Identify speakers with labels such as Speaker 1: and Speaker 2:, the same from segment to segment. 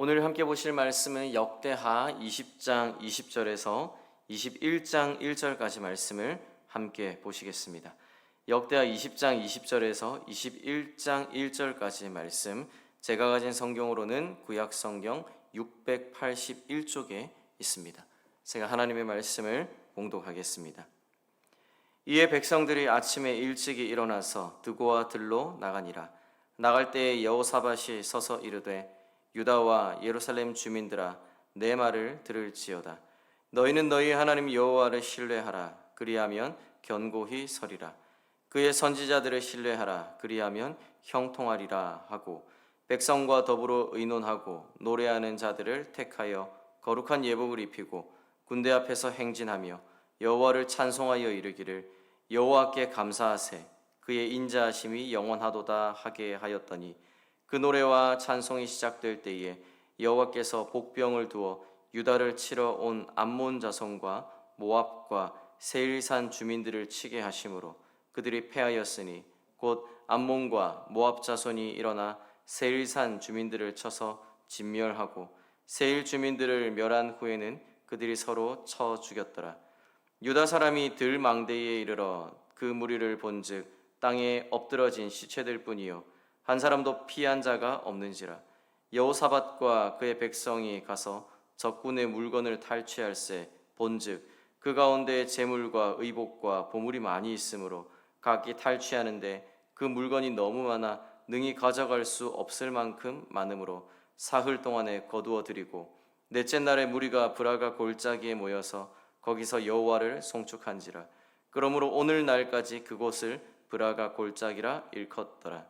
Speaker 1: 오늘 함께 보실 말씀은 역대하 20장 20절에서 21장 1절까지 말씀을 함께 보시겠습니다. 역대하 20장 20절에서 21장 1절까지 말씀, 제가 가진 성경으로는 구약 성경 681쪽에 있습니다. 제가 하나님의 말씀을 봉독하겠습니다. 이에 백성들이 아침에 일찍이 일어나서 드고와 들로 나가니라. 나갈 때에 여호사밧이 서서 이르되 유다와 예루살렘 주민들아, 내 말을 들을지어다. 너희는 너희 하나님 여호와를 신뢰하라. 그리하면 견고히 서리라. 그의 선지자들을 신뢰하라. 그리하면 형통하리라 하고, 백성과 더불어 의논하고 노래하는 자들을 택하여 거룩한 예복을 입히고 군대 앞에서 행진하며 여호와를 찬송하여 이르기를 여호와께 감사하세. 그의 인자하심이 영원하도다 하게 하였더니, 그 노래와 찬송이 시작될 때에 여호와께서 복병을 두어 유다를 치러 온 암몬 자손과 모압과 세일산 주민들을 치게 하심으로 그들이 패하였으니, 곧 암몬과 모압 자손이 일어나 세일산 주민들을 쳐서 진멸하고 세일 주민들을 멸한 후에는 그들이 서로 쳐 죽였더라. 유다 사람이 들 망대에 이르러 그 무리를 본즉 땅에 엎드러진 시체들 뿐이요 한 사람도 피한 자가 없는지라. 여호사밧과 그의 백성이 가서 적군의 물건을 탈취할세 본즉 그 가운데 재물과 의복과 보물이 많이 있으므로 각기 탈취하는데 그 물건이 너무 많아 능히 가져갈 수 없을 만큼 많으므로 사흘 동안에 거두어 드리고, 넷째 날에 무리가 브라가 골짜기에 모여서 거기서 여호와를 송축한지라. 그러므로 오늘 날까지 그곳을 브라가 골짜기라 일컫더라.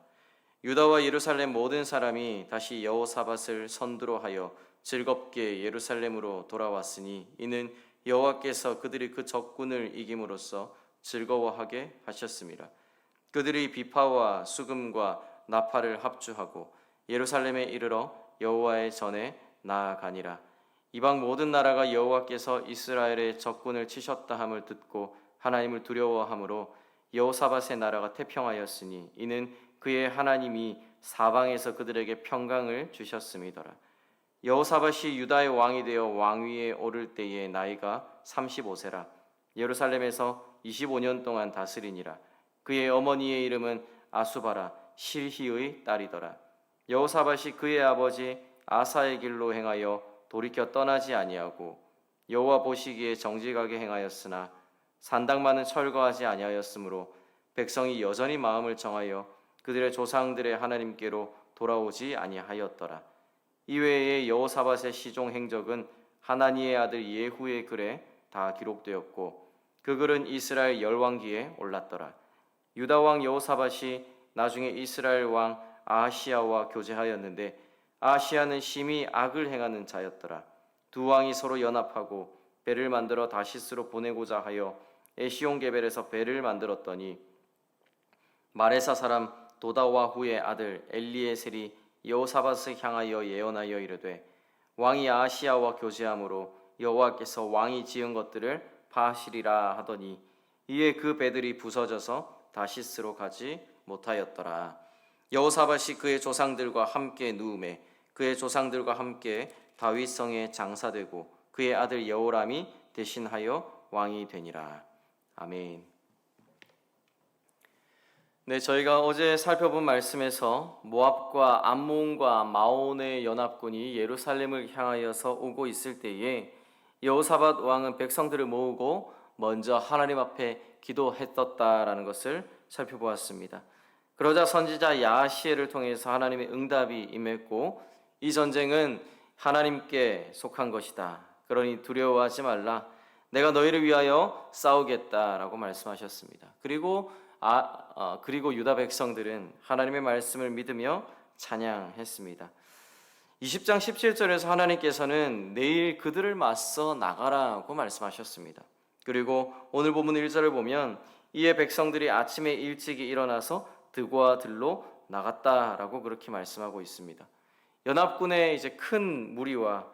Speaker 1: 유다와 예루살렘 모든 사람이 다시 여호사밧을 선두로 하여 즐겁게 예루살렘으로 돌아왔으니, 이는 여호와께서 그들이 그 적군을 이김으로써 즐거워하게 하셨습니다. 그들이 비파와 수금과 나팔을 합주하고 예루살렘에 이르러 여호와의 전에 나아가니라. 이방 모든 나라가 여호와께서 이스라엘의 적군을 치셨다 함을 듣고 하나님을 두려워함으로 여호사밧의 나라가 태평하였으니, 이는 그의 하나님이 사방에서 그들에게 평강을 주셨음이더라. 여호사밧이 유다의 왕이 되어 왕위에 오를 때에 나이가 35세라. 예루살렘에서 25년 동안 다스리니라. 그의 어머니의 이름은 아수바라 실히의 딸이더라. 여호사밧이 그의 아버지 아사의 길로 행하여 돌이켜 떠나지 아니하고 여호와 보시기에 정직하게 행하였으나 산당만은 철거하지 아니하였으므로 백성이 여전히 마음을 정하여 그들의 조상들의 하나님께로 돌아오지 아니하였더라. 이외에 여호사밧의 시종 행적은 하나니의 아들 예후의 글에 다 기록되었고, 그 글은 이스라엘 열왕기에 올랐더라. 유다 왕 여호사밧이 나중에 이스라엘 왕 아하시야와 교제하였는데, 아하시야는 심히 악을 행하는 자였더라. 두 왕이 서로 연합하고 배를 만들어 다시스로 보내고자 하여 에시온게벨에서 배를 만들었더니, 마레사 사람 도다와후의 아들 엘리에셀이 여호사밧을 향하여 예언하여 이르되, 왕이 아하시야와 교제함으로 여호와께서 왕이 지은 것들을 파하시리라 하더니, 이에 그 배들이 부서져서 다시스로 가지 못하였더라. 여호사밧이 그의 조상들과 함께 누우매 그의 조상들과 함께 다윗성에 장사되고 그의 아들 여호람이 대신하여 왕이 되니라. 아멘. 네, 저희가 어제 살펴본 말씀에서 모압과 암몬과 마온의 연합군이 예루살렘을 향하여서 오고 있을 때에 여호사밧 왕은 백성들을 모으고 먼저 하나님 앞에 기도했었다라는 것을 살펴보았습니다. 그러자 선지자 야하시엘을 통해서 하나님의 응답이 임했고, 이 전쟁은 하나님께 속한 것이다. 그러니 두려워하지 말라. 내가 너희를 위하여 싸우겠다라고 말씀하셨습니다. 그리고 유다 백성들은 하나님의 말씀을 믿으며 찬양했습니다. 20장 17절에서 하나님께서는 내일 그들을 맞서 나가라고 말씀하셨습니다. 그리고 오늘 본문 1절을 보면, 이에 백성들이 아침에 일찍이 일어나서 드고와 들로 나갔다라고 그렇게 말씀하고 있습니다. 연합군의 이제 큰 무리와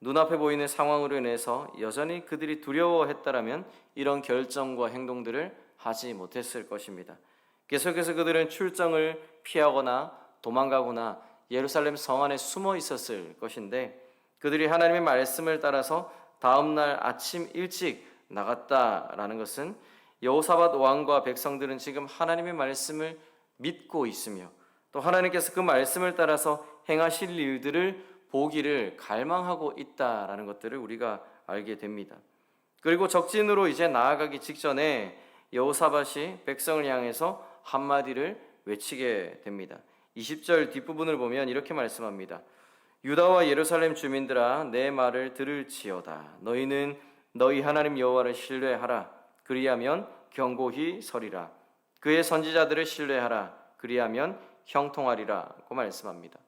Speaker 1: 눈앞에 보이는 상황으로 인해서 여전히 그들이 두려워했다라면 이런 결정과 행동들을 하지 못했을 것입니다. 계속해서 그들은 출정을 피하거나 도망가거나 예루살렘 성 안에 숨어 있었을 것인데 그들이 하나님의 말씀을 따라서 다음 날 아침 일찍 나갔다라는 것은 여호사밧 왕과 백성들은 지금 하나님의 말씀을 믿고 있으며 또 하나님께서 그 말씀을 따라서 행하실 일들을 보기를 갈망하고 있다라는 것들을 우리가 알게 됩니다. 그리고 적진으로 이제 나아가기 직전에 여호사밧이 백성을 향해서 한마디를 외치게 됩니다. 20절 뒷부분을 보면 이렇게 말씀합니다. 유다와 예루살렘 주민들아 내 말을 들을지어다. 너희는 너희 하나님 여호와를 신뢰하라. 그리하면 견고히 서리라. 그의 선지자들을 신뢰하라. 그리하면 형통하리라고 말씀합니다.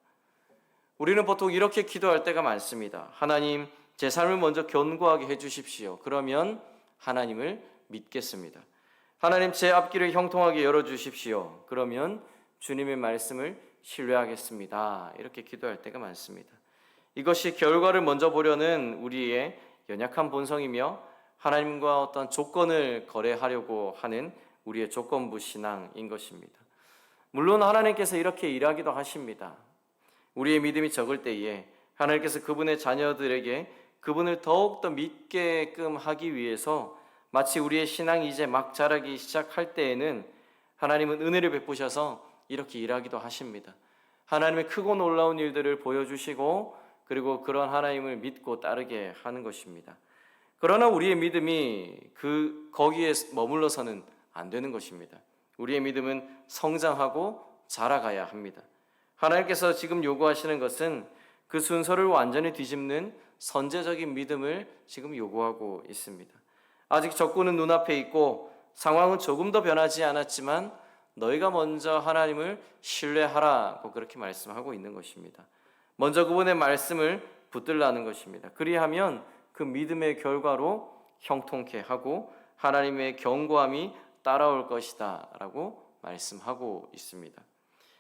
Speaker 1: 우리는 보통 이렇게 기도할 때가 많습니다. 하나님, 제 삶을 먼저 견고하게 해주십시오. 그러면 하나님을 믿겠습니다. 하나님, 제 앞길을 형통하게 열어주십시오. 그러면 주님의 말씀을 신뢰하겠습니다. 이렇게 기도할 때가 많습니다. 이것이 결과를 먼저 보려는 우리의 연약한 본성이며 하나님과 어떤 조건을 거래하려고 하는 우리의 조건부 신앙인 것입니다. 물론 하나님께서 이렇게 일하기도 하십니다. 우리의 믿음이 적을 때에 하나님께서 그분의 자녀들에게 그분을 더욱더 믿게끔 하기 위해서 마치 우리의 신앙이 이제 막 자라기 시작할 때에는 하나님은 은혜를 베푸셔서 이렇게 일하기도 하십니다. 하나님의 크고 놀라운 일들을 보여주시고 그리고 그런 하나님을 믿고 따르게 하는 것입니다. 그러나 우리의 믿음이 거기에 머물러서는 안 되는 것입니다. 우리의 믿음은 성장하고 자라가야 합니다. 하나님께서 지금 요구하시는 것은 그 순서를 완전히 뒤집는 선제적인 믿음을 지금 요구하고 있습니다. 아직 적군은 눈앞에 있고 상황은 조금 더 변하지 않았지만 너희가 먼저 하나님을 신뢰하라고 그렇게 말씀하고 있는 것입니다. 먼저 그분의 말씀을 붙들라는 것입니다. 그리하면 그 믿음의 결과로 형통케 하고 하나님의 견고함이 따라올 것이다 라고 말씀하고 있습니다.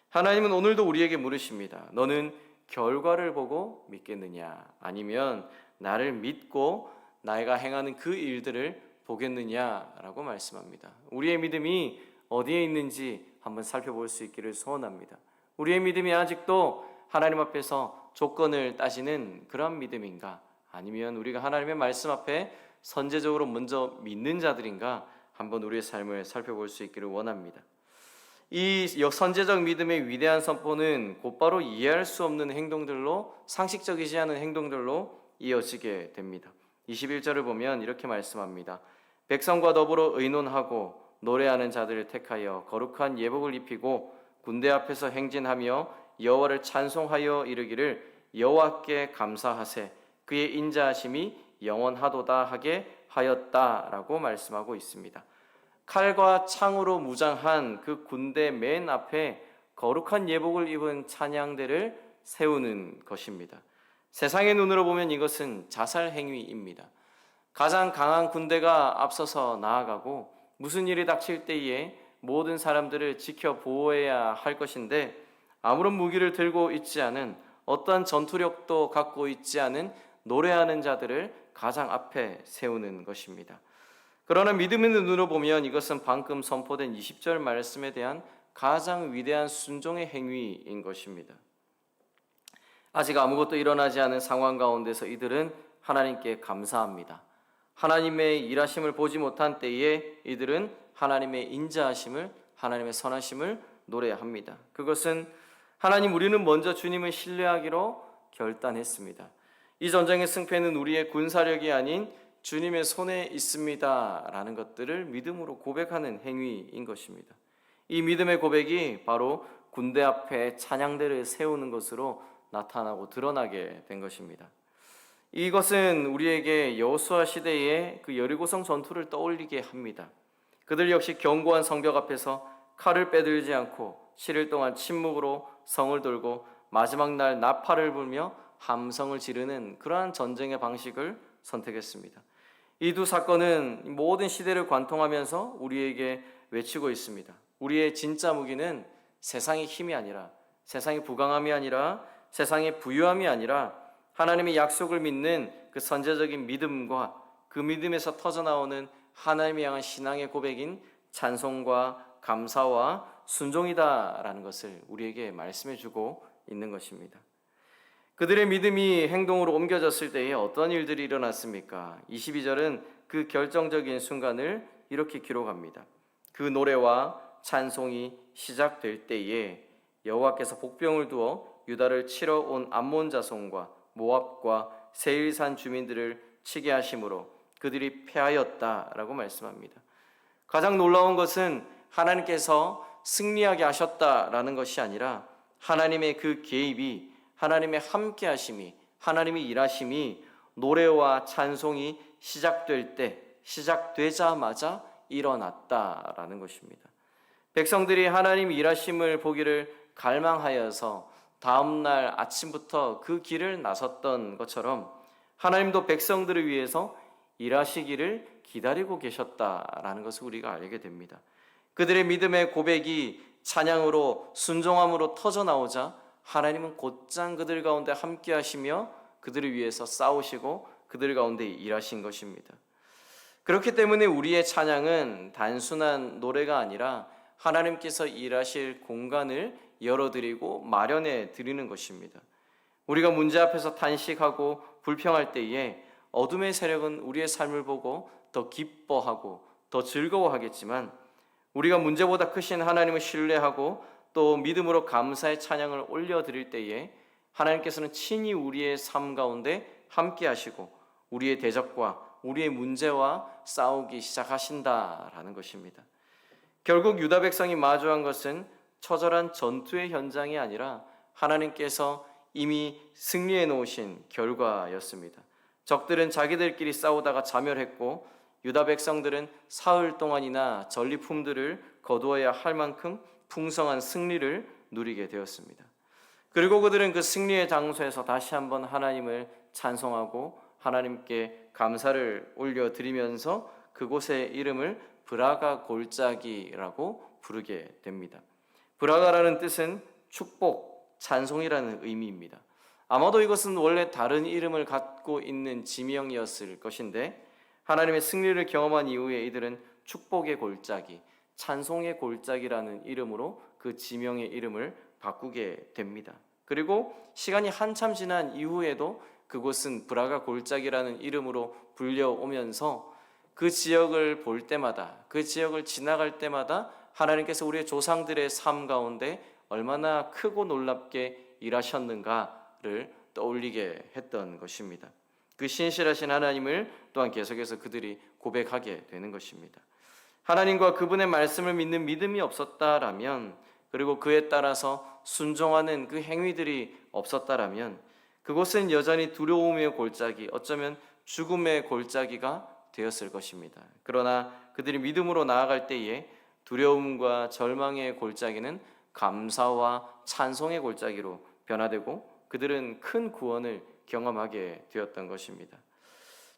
Speaker 1: 하나님은 오늘도 우리에게 물으십니다. 너는 결과를 보고 믿겠느냐? 아니면 나를 믿고 내가 행하는 그 일들을 보겠느냐라고 말씀합니다. 우리의 믿음이 어디에 있는지 한번 살펴볼 수 있기를 소원합니다. 우리의 믿음이 아직도 하나님 앞에서 조건을 따지는 그런 믿음인가? 아니면 우리가 하나님의 말씀 앞에 선제적으로 먼저 믿는 자들인가? 한번 우리의 삶을 살펴볼 수 있기를 원합니다. 이 선제적 믿음의 위대한 선포는 곧바로 이해할 수 없는 행동들로, 상식적이지 않은 행동들로 이어지게 됩니다. 21절을 보면 이렇게 말씀합니다. 백성과 더불어 의논하고 노래하는 자들을 택하여 거룩한 예복을 입히고 군대 앞에서 행진하며 여호와를 찬송하여 이르기를 여호와께 감사하세 그의 인자하심이 영원하도다 하게 하였다라고 말씀하고 있습니다. 칼과 창으로 무장한 그 군대 맨 앞에 거룩한 예복을 입은 찬양대를 세우는 것입니다. 세상의 눈으로 보면 이것은 자살 행위입니다. 가장 강한 군대가 앞서서 나아가고 무슨 일이 닥칠 때에 모든 사람들을 지켜 보호해야 할 것인데 아무런 무기를 들고 있지 않은 어떠한 전투력도 갖고 있지 않은 노래하는 자들을 가장 앞에 세우는 것입니다. 그러나 믿음의 눈으로 보면 이것은 방금 선포된 20절 말씀에 대한 가장 위대한 순종의 행위인 것입니다. 아직 아무것도 일어나지 않은 상황 가운데서 이들은 하나님께 감사합니다. 하나님의 일하심을 보지 못한 때에 이들은 하나님의 인자하심을, 하나님의 선하심을 노래합니다. 그것은 하나님, 우리는 먼저 주님을 신뢰하기로 결단했습니다. 이 전쟁의 승패는 우리의 군사력이 아닌 주님의 손에 있습니다 라는 것들을 믿음으로 고백하는 행위인 것입니다. 이 믿음의 고백이 바로 군대 앞에 찬양대를 세우는 것으로 나타나고 드러나게 된 것입니다. 이것은 우리에게 여호수아 시대의 그 여리고성 전투를 떠올리게 합니다. 그들 역시 견고한 성벽 앞에서 칼을 빼들지 않고 7일 동안 침묵으로 성을 돌고 마지막 날 나팔을 불며 함성을 지르는 그러한 전쟁의 방식을 선택했습니다. 이 두 사건은 모든 시대를 관통하면서 우리에게 외치고 있습니다. 우리의 진짜 무기는 세상의 힘이 아니라, 세상의 부강함이 아니라, 세상의 부유함이 아니라 하나님의 약속을 믿는 그 선제적인 믿음과 그 믿음에서 터져나오는 하나님을 향한 신앙의 고백인 찬송과 감사와 순종이다라는 것을 우리에게 말씀해주고 있는 것입니다. 그들의 믿음이 행동으로 옮겨졌을 때에 어떤 일들이 일어났습니까? 22절은 그 결정적인 순간을 이렇게 기록합니다. 그 노래와 찬송이 시작될 때에 여호와께서 복병을 두어 유다를 치러 온 암몬 자손과 모압과 세일산 주민들을 치게 하심으로 그들이 패하였다라고 말씀합니다. 가장 놀라운 것은 하나님께서 승리하게 하셨다라는 것이 아니라 하나님의 그 개입이, 하나님의 함께 하심이, 하나님의 일하심이 노래와 찬송이 시작되자마자 일어났다라는 것입니다. 백성들이 하나님 일하심을 보기를 갈망하여서 다음날 아침부터 그 길을 나섰던 것처럼 하나님도 백성들을 위해서 일하시기를 기다리고 계셨다라는 것을 우리가 알게 됩니다. 그들의 믿음의 고백이 찬양으로 순종함으로 터져나오자 하나님은 곧장 그들 가운데 함께 하시며 그들을 위해서 싸우시고 그들 가운데 일하신 것입니다. 그렇기 때문에 우리의 찬양은 단순한 노래가 아니라 하나님께서 일하실 공간을 열어드리고 마련해 드리는 것입니다. 우리가 문제 앞에서 탄식하고 불평할 때에 어둠의 세력은 우리의 삶을 보고 더 기뻐하고 더 즐거워하겠지만 우리가 문제보다 크신 하나님을 신뢰하고 또 믿음으로 감사의 찬양을 올려드릴 때에 하나님께서는 친히 우리의 삶 가운데 함께 하시고 우리의 대적과 우리의 문제와 싸우기 시작하신다라는 것입니다. 결국 유다 백성이 마주한 것은 처절한 전투의 현장이 아니라 하나님께서 이미 승리해 놓으신 결과였습니다. 적들은 자기들끼리 싸우다가 자멸했고 유다 백성들은 사흘 동안이나 전리품들을 거두어야 할 만큼 풍성한 승리를 누리게 되었습니다. 그리고 그들은 그 승리의 장소에서 다시 한번 하나님을 찬송하고 하나님께 감사를 올려드리면서 그곳의 이름을 브라가 골짜기라고 부르게 됩니다. 브라가라는 뜻은 축복, 찬송이라는 의미입니다. 아마도 이것은 원래 다른 이름을 갖고 있는 지명이었을 것인데 하나님의 승리를 경험한 이후에 이들은 축복의 골짜기, 찬송의 골짜기라는 이름으로 그 지명의 이름을 바꾸게 됩니다. 그리고 시간이 한참 지난 이후에도 그곳은 브라가 골짜기라는 이름으로 불려오면서 그 지역을 볼 때마다, 그 지역을 지나갈 때마다 하나님께서 우리의 조상들의 삶 가운데 얼마나 크고 놀랍게 일하셨는가를 떠올리게 했던 것입니다. 그 신실하신 하나님을 또한 계속해서 그들이 고백하게 되는 것입니다. 하나님과 그분의 말씀을 믿는 믿음이 없었다라면, 그리고 그에 따라서 순종하는 그 행위들이 없었다라면 그곳은 여전히 두려움의 골짜기, 어쩌면 죽음의 골짜기가 되었을 것입니다. 그러나 그들이 믿음으로 나아갈 때에 두려움과 절망의 골짜기는 감사와 찬송의 골짜기로 변화되고 그들은 큰 구원을 경험하게 되었던 것입니다.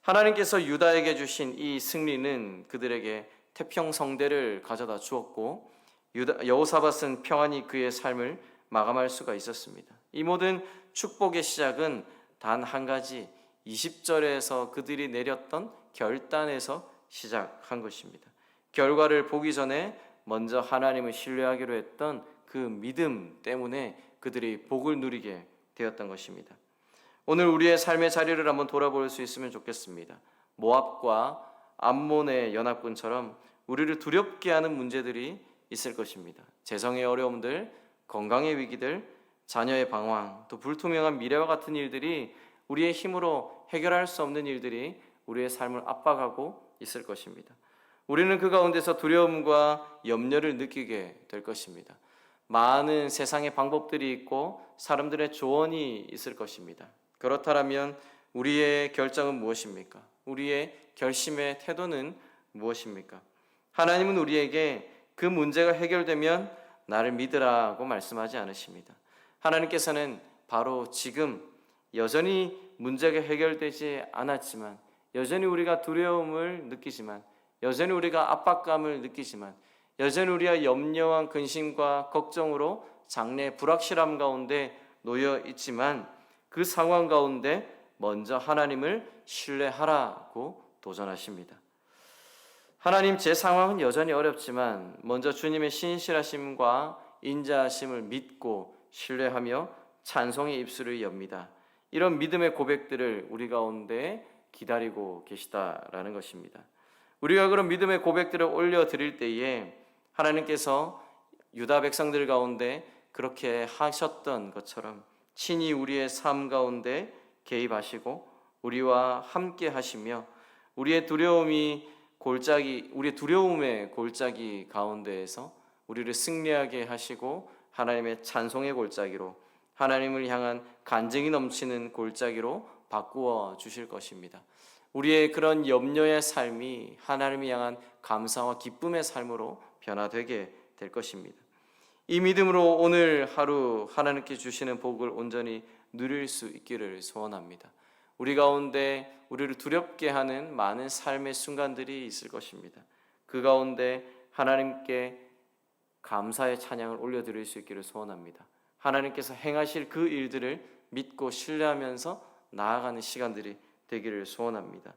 Speaker 1: 하나님께서 유다에게 주신 이 승리는 그들에게 태평성대를 가져다 주었고 여호사밧은 평안히 그의 삶을 마감할 수가 있었습니다. 이 모든 축복의 시작은 단 한 가지 20절에서 그들이 내렸던 결단에서 시작한 것입니다. 결과를 보기 전에 먼저 하나님을 신뢰하기로 했던 그 믿음 때문에 그들이 복을 누리게 되었던 것입니다. 오늘 우리의 삶의 자리를 한번 돌아볼 수 있으면 좋겠습니다. 모압과 암몬의 연합군처럼 우리를 두렵게 하는 문제들이 있을 것입니다. 재정의 어려움들, 건강의 위기들, 자녀의 방황, 또 불투명한 미래와 같은 일들이 우리의 힘으로 해결할 수 없는 일들이 우리의 삶을 압박하고 있을 것입니다. 우리는 그 가운데서 두려움과 염려를 느끼게 될 것입니다. 많은 세상의 방법들이 있고 사람들의 조언이 있을 것입니다. 그렇다면 우리의 결정은 무엇입니까? 우리의 결심의 태도는 무엇입니까? 하나님은 우리에게 그 문제가 해결되면 나를 믿으라고 말씀하지 않으십니다. 하나님께서는 바로 지금 여전히 문제가 해결되지 않았지만, 여전히 우리가 두려움을 느끼지만, 여전히 우리가 압박감을 느끼지만, 여전히 우리가 염려와 근심과 걱정으로 장래 불확실함 가운데 놓여 있지만 그 상황 가운데 먼저 하나님을 신뢰하라고 도전하십니다. 하나님, 제 상황은 여전히 어렵지만 먼저 주님의 신실하심과 인자하심을 믿고 신뢰하며 찬송의 입술을 엽니다. 이런 믿음의 고백들을 우리 가운데 기다리고 계시다라는 것입니다. 우리가 그런 믿음의 고백들을 올려드릴 때에 하나님께서 유다 백성들 가운데 그렇게 하셨던 것처럼 친히 우리의 삶 가운데 개입하시고 우리와 함께 하시며 우리의 두려움의 골짜기 가운데에서 우리를 승리하게 하시고 하나님의 찬송의 골짜기로, 하나님을 향한 간증이 넘치는 골짜기로 바꾸어 주실 것입니다. 우리의 그런 염려의 삶이 하나님을 향한 감사와 기쁨의 삶으로 변화되게 될 것입니다. 이 믿음으로 오늘 하루 하나님께 주시는 복을 온전히 누릴 수 있기를 소원합니다. 우리 가운데 우리를 두렵게 하는 많은 삶의 순간들이 있을 것입니다. 그 가운데 하나님께 감사의 찬양을 올려드릴 수 있기를 소원합니다. 하나님께서 행하실 그 일들을 믿고 신뢰하면서 나아가는 시간들이 되기를 소원합니다.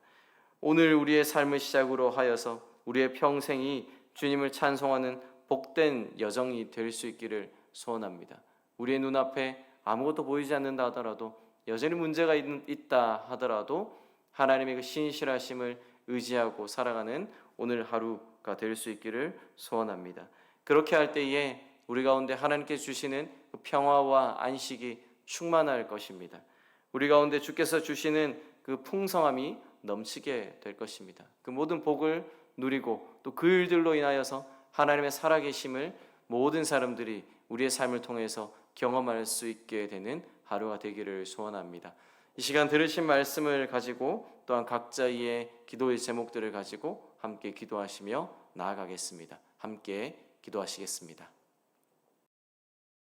Speaker 1: 오늘 우리의 삶을 시작으로 하여서 우리의 평생이 주님을 찬송하는 복된 여정이 될 수 있기를 소원합니다. 우리의 눈앞에 아무것도 보이지 않는다 하더라도, 여전히 문제가 있다 하더라도 하나님의 그 신실하심을 의지하고 살아가는 오늘 하루가 될 수 있기를 소원합니다. 그렇게 할 때에 우리 가운데 하나님께 주시는 그 평화와 안식이 충만할 것입니다. 우리 가운데 주께서 주시는 그 풍성함이 넘치게 될 것입니다. 그 모든 복을 누리고 또 그 일들로 인하여서 하나님의 살아계심을 모든 사람들이 우리의 삶을 통해서 경험할 수 있게 되는 하루가 되기를 소원합니다. 이 시간 들으신 말씀을 가지고 또한 각자의 기도의 제목들을 가지고 함께 기도하시며 나아가겠습니다. 함께 기도하시겠습니다.